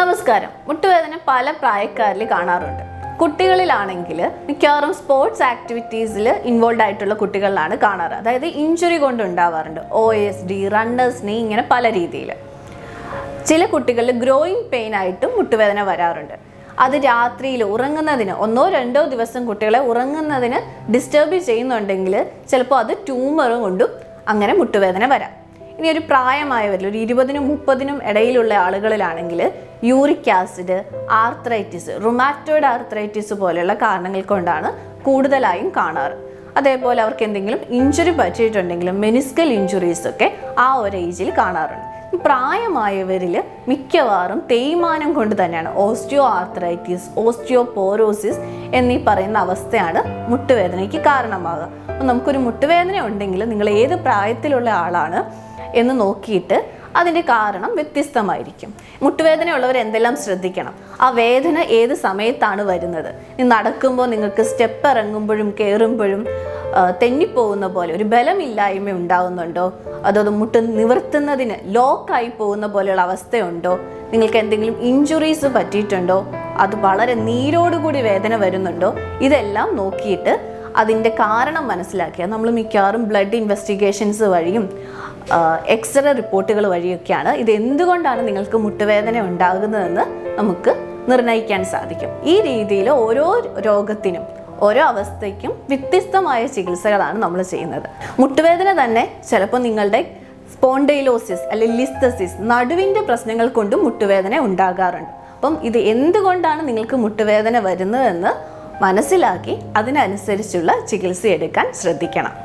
നമസ്കാരം. മുട്ടുവേദന പല പ്രായക്കാരിൽ കാണാറുണ്ട്. കുട്ടികളിലാണെങ്കിൽ മിക്കവാറും സ്പോർട്സ് ആക്ടിവിറ്റീസിൽ ഇൻവോൾവ് ആയിട്ടുള്ള കുട്ടികളിലാണ് കാണാറ്. അതായത് ഇഞ്ചുറി കൊണ്ട് ഉണ്ടാവാറുണ്ട്. OSD, റണ്ണേഴ്സ് നീ, ഇങ്ങനെ പല രീതിയിൽ. ചില കുട്ടികളിൽ ഗ്രോയിങ് പെയിൻ ആയിട്ടും മുട്ടുവേദന വരാറുണ്ട്. അത് രാത്രിയിൽ ഉറങ്ങുന്നതിന് 1-2 ദിവസം കുട്ടികളെ ഉറങ്ങുന്നതിന് ഡിസ്റ്റർബ് ചെയ്യുന്നുണ്ടെങ്കിൽ ചിലപ്പോൾ അത് ട്യൂമർ കൊണ്ടും അങ്ങനെ മുട്ടുവേദന വരാം. ഇനി ഒരു പ്രായമായവരിൽ ഒരു 20-30 ഇടയിലുള്ള ആളുകളിലാണെങ്കിൽ uric acid, arthritis, rheumatoid arthritis പോലെയുള്ള കാരണങ്ങൾ കൊണ്ടാണ് കൂടുതലായും കാണാറ്. അതേപോലെ അവർക്ക് എന്തെങ്കിലും ഇഞ്ചുറി പറ്റിയിട്ടുണ്ടെങ്കിലും മെനിസ്കൽ ഇഞ്ചുറീസ് ഒക്കെ ആ ഒരു ഏജിൽ കാണാറുണ്ട്. പ്രായമായവരിൽ മിക്കവാറും തേയ്മാനം കൊണ്ട് തന്നെയാണ് ഓസ്റ്റിയോ ആർത്രൈറ്റിസ്, ഓസ്റ്റിയോപോരോസിസ് എന്നീ പറയുന്ന അവസ്ഥയാണ് മുട്ടുവേദനയ്ക്ക് കാരണമാകുക. അപ്പം നമുക്കൊരു മുട്ടുവേദന ഉണ്ടെങ്കിൽ നിങ്ങൾ ഏത് പ്രായത്തിലുള്ള ആളാണ് എന്ന് നോക്കിയിട്ട് അതിൻ്റെ കാരണം വ്യത്യസ്തമായിരിക്കും. മുട്ടുവേദന ഉള്ളവർ എന്തെല്ലാം ശ്രദ്ധിക്കണം? ആ വേദന ഏത് സമയത്താണ് വരുന്നത്? നടക്കുമ്പോൾ നിങ്ങൾക്ക് സ്റ്റെപ്പ് ഇറങ്ങുമ്പോഴും കയറുമ്പോഴും തെന്നിപ്പോകുന്ന പോലെ ഒരു ബലമില്ലായ്മ ഉണ്ടാകുന്നുണ്ടോ? അതോ മുട്ട് നിവർത്തുന്നതിന് ലോക്കായി പോകുന്ന പോലെയുള്ള അവസ്ഥയുണ്ടോ? നിങ്ങൾക്ക് എന്തെങ്കിലും ഇഞ്ചുറീസ് പറ്റിയിട്ടുണ്ടോ? അത് വളരെ നീരോടുകൂടി വേദന വരുന്നുണ്ടോ? ഇതെല്ലാം നോക്കിയിട്ട് അതിൻ്റെ കാരണം മനസ്സിലാക്കിയാൽ നമ്മൾ മിക്കവാറും ബ്ലഡ് ഇൻവെസ്റ്റിഗേഷൻസ് വഴിയും എക്സ്റേ റിപ്പോർട്ടുകൾ വഴിയൊക്കെയാണ് ഇത് എന്തുകൊണ്ടാണ് നിങ്ങൾക്ക് മുട്ടുവേദന ഉണ്ടാകുന്നതെന്ന് നമുക്ക് നിർണ്ണയിക്കാൻ സാധിക്കും. ഈ രീതിയിൽ ഓരോ രോഗത്തിനും ഓരോ അവസ്ഥയ്ക്കും വ്യത്യസ്തമായ ചികിത്സകളാണ് നമ്മൾ ചെയ്യുന്നത്. മുട്ടുവേദന തന്നെ ചിലപ്പോൾ നിങ്ങളുടെ സ്പോണ്ടൈലോസിസ് അല്ലെങ്കിൽ ലിസ്തസിസ്, നടുവിൻ്റെ പ്രശ്നങ്ങൾ കൊണ്ടും മുട്ടുവേദന ഉണ്ടാകാറുണ്ട്. അപ്പം ഇത് എന്തുകൊണ്ടാണ് നിങ്ങൾക്ക് മുട്ടുവേദന വരുന്നതെന്ന് മനസ്സിലാക്കി അതിനനുസരിച്ചുള്ള ചികിത്സ എടുക്കാൻ ശ്രദ്ധിക്കണം.